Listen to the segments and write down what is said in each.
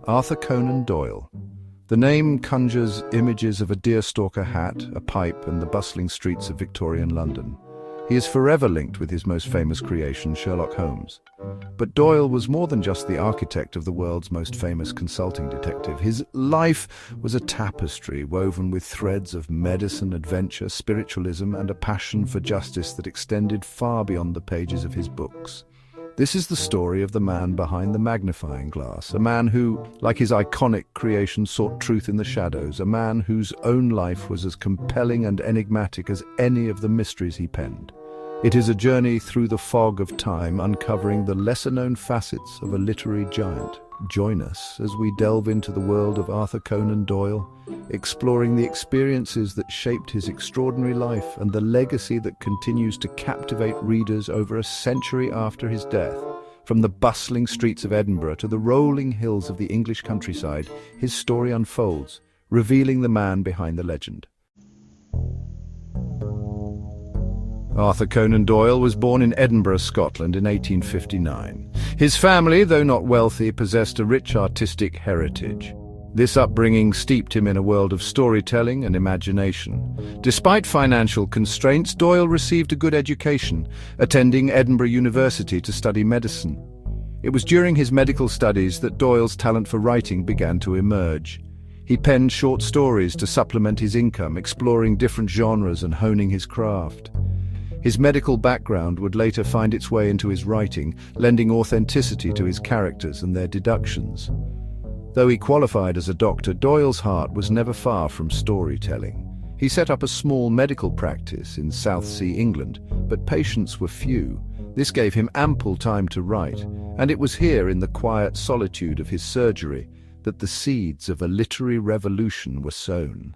Arthur Conan Doyle. The name conjures images of a deerstalker hat, a pipe, and the bustling streets of Victorian London. He is forever linked with his most famous creation, Sherlock Holmes. But Doyle was more than just the architect of the world's most famous consulting detective. His life was a tapestry woven with threads of medicine, adventure, spiritualism, and a passion for justice that extended far beyond the pages of his books. This is the story of the man behind the magnifying glass, a man who, like his iconic creation, sought truth in the shadows, a man whose own life was as compelling and enigmatic as any of the mysteries he penned. It is a journey through the fog of time, uncovering the lesser-known facets of a literary giant. Join us as we delve into the world of Arthur Conan Doyle, exploring the experiences that shaped his extraordinary life and the legacy that continues to captivate readers over a century after his death. From the bustling streets of Edinburgh to the rolling hills of the English countryside, his story unfolds, revealing the man behind the legend. Arthur Conan Doyle was born in Edinburgh, Scotland in 1859. His family, though not wealthy, possessed a rich artistic heritage. This upbringing steeped him in a world of storytelling and imagination. Despite financial constraints, Doyle received a good education, attending Edinburgh University to study medicine. It was during his medical studies that Doyle's talent for writing began to emerge. He penned short stories to supplement his income, exploring different genres and honing his craft. His medical background would later find its way into his writing, lending authenticity to his characters and their deductions. Though he qualified as a doctor, Doyle's heart was never far from storytelling. He set up a small medical practice in Southsea, England, but patients were few. This gave him ample time to write, and it was here in the quiet solitude of his surgery that the seeds of a literary revolution were sown.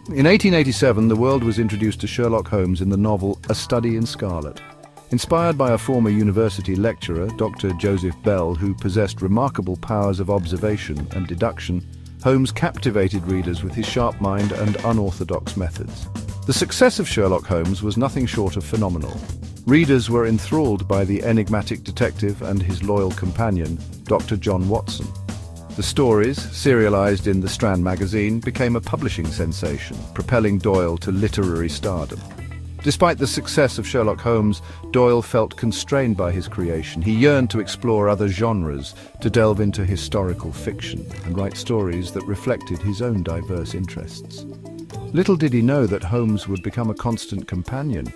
In 1887, the world was introduced to Sherlock Holmes in the novel A Study in Scarlet. Inspired by a former university lecturer, Dr. Joseph Bell, who possessed remarkable powers of observation and deduction, Holmes captivated readers with his sharp mind and unorthodox methods. The success of Sherlock Holmes was nothing short of phenomenal. Readers were enthralled by the enigmatic detective and his loyal companion, Dr. John Watson. The stories, serialized in the Strand magazine, became a publishing sensation, propelling Doyle to literary stardom. Despite the success of Sherlock Holmes, Doyle felt constrained by his creation. He yearned to explore other genres, to delve into historical fiction, and write stories that reflected his own diverse interests. Little did he know that Holmes would become a constant companion,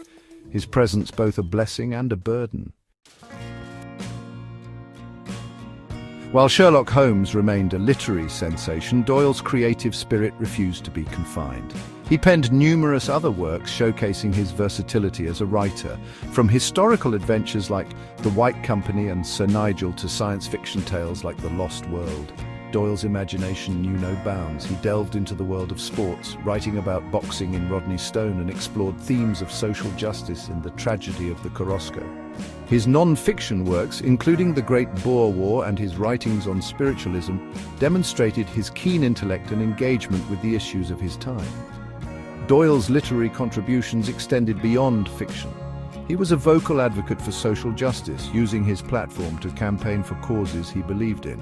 his presence both a blessing and a burden. While Sherlock Holmes remained a literary sensation, Doyle's creative spirit refused to be confined. He penned numerous other works showcasing his versatility as a writer, from historical adventures like The White Company and Sir Nigel to science fiction tales like The Lost World. Doyle's imagination knew no bounds. He delved into the world of sports, writing about boxing in Rodney Stone, and explored themes of social justice in The Tragedy of the Korosko. His non-fiction works, including The Great Boer War and his writings on spiritualism, demonstrated his keen intellect and engagement with the issues of his time. Doyle's literary contributions extended beyond fiction. He was a vocal advocate for social justice, using his platform to campaign for causes he believed in.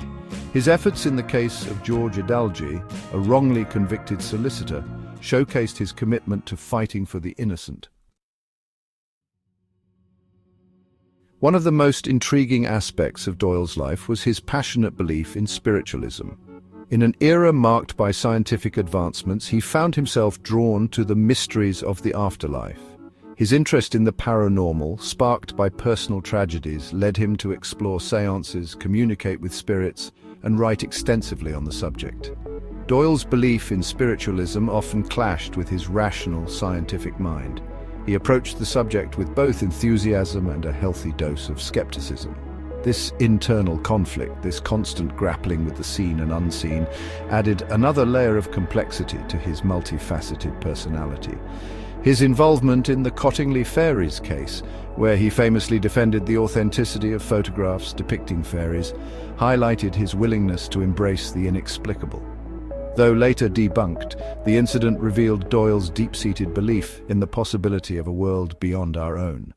His efforts in the case of George Adalji, a wrongly convicted solicitor, showcased his commitment to fighting for the innocent. One of the most intriguing aspects of Doyle's life was his passionate belief in spiritualism. In an era marked by scientific advancements, he found himself drawn to the mysteries of the afterlife. His interest in the paranormal, sparked by personal tragedies, led him to explore seances, communicate with spirits, and write extensively on the subject. Doyle's belief in spiritualism often clashed with his rational, scientific mind. He approached the subject with both enthusiasm and a healthy dose of skepticism. This internal conflict, this constant grappling with the seen and unseen, added another layer of complexity to his multifaceted personality. His involvement in the Cottingley Fairies case, where he famously defended the authenticity of photographs depicting fairies, highlighted his willingness to embrace the inexplicable. Though later debunked, the incident revealed Doyle's deep-seated belief in the possibility of a world beyond our own.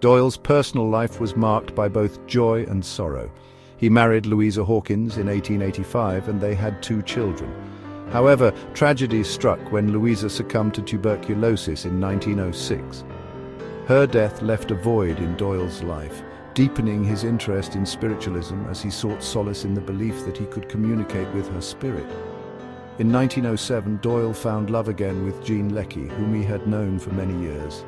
Doyle's personal life was marked by both joy and sorrow. He married Louisa Hawkins in 1885 and they had 2 children. However, tragedy struck when Louisa succumbed to tuberculosis in 1906. Her death left a void in Doyle's life, deepening his interest in spiritualism as he sought solace in the belief that he could communicate with her spirit. In 1907, Doyle found love again with Jean Leckie, whom he had known for many years.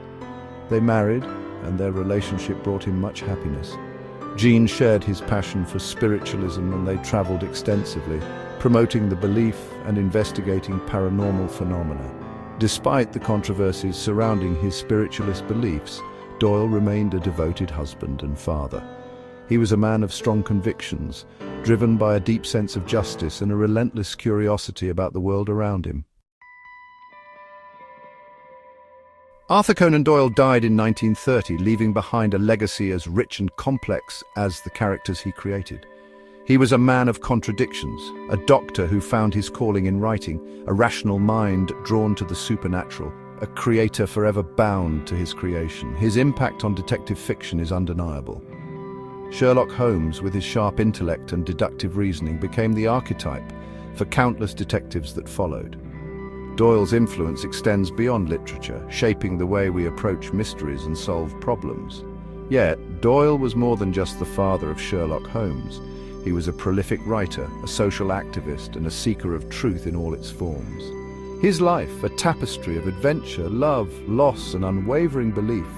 They married, and their relationship brought him much happiness. Jean shared his passion for spiritualism and they traveled extensively, promoting the belief and investigating paranormal phenomena. Despite the controversies surrounding his spiritualist beliefs, Doyle remained a devoted husband and father. He was a man of strong convictions, driven by a deep sense of justice and a relentless curiosity about the world around him. Arthur Conan Doyle died in 1930, leaving behind a legacy as rich and complex as the characters he created. He was a man of contradictions, a doctor who found his calling in writing, a rational mind drawn to the supernatural, a creator forever bound to his creation. His impact on detective fiction is undeniable. Sherlock Holmes, with his sharp intellect and deductive reasoning, became the archetype for countless detectives that followed. Doyle's influence extends beyond literature, shaping the way we approach mysteries and solve problems. Yet, Doyle was more than just the father of Sherlock Holmes. He was a prolific writer, a social activist, and a seeker of truth in all its forms. His life, a tapestry of adventure, love, loss, and unwavering belief,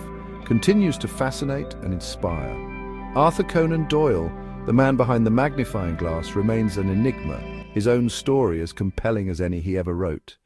continues to fascinate and inspire. Arthur Conan Doyle, the man behind the magnifying glass, remains an enigma, his own story as compelling as any he ever wrote.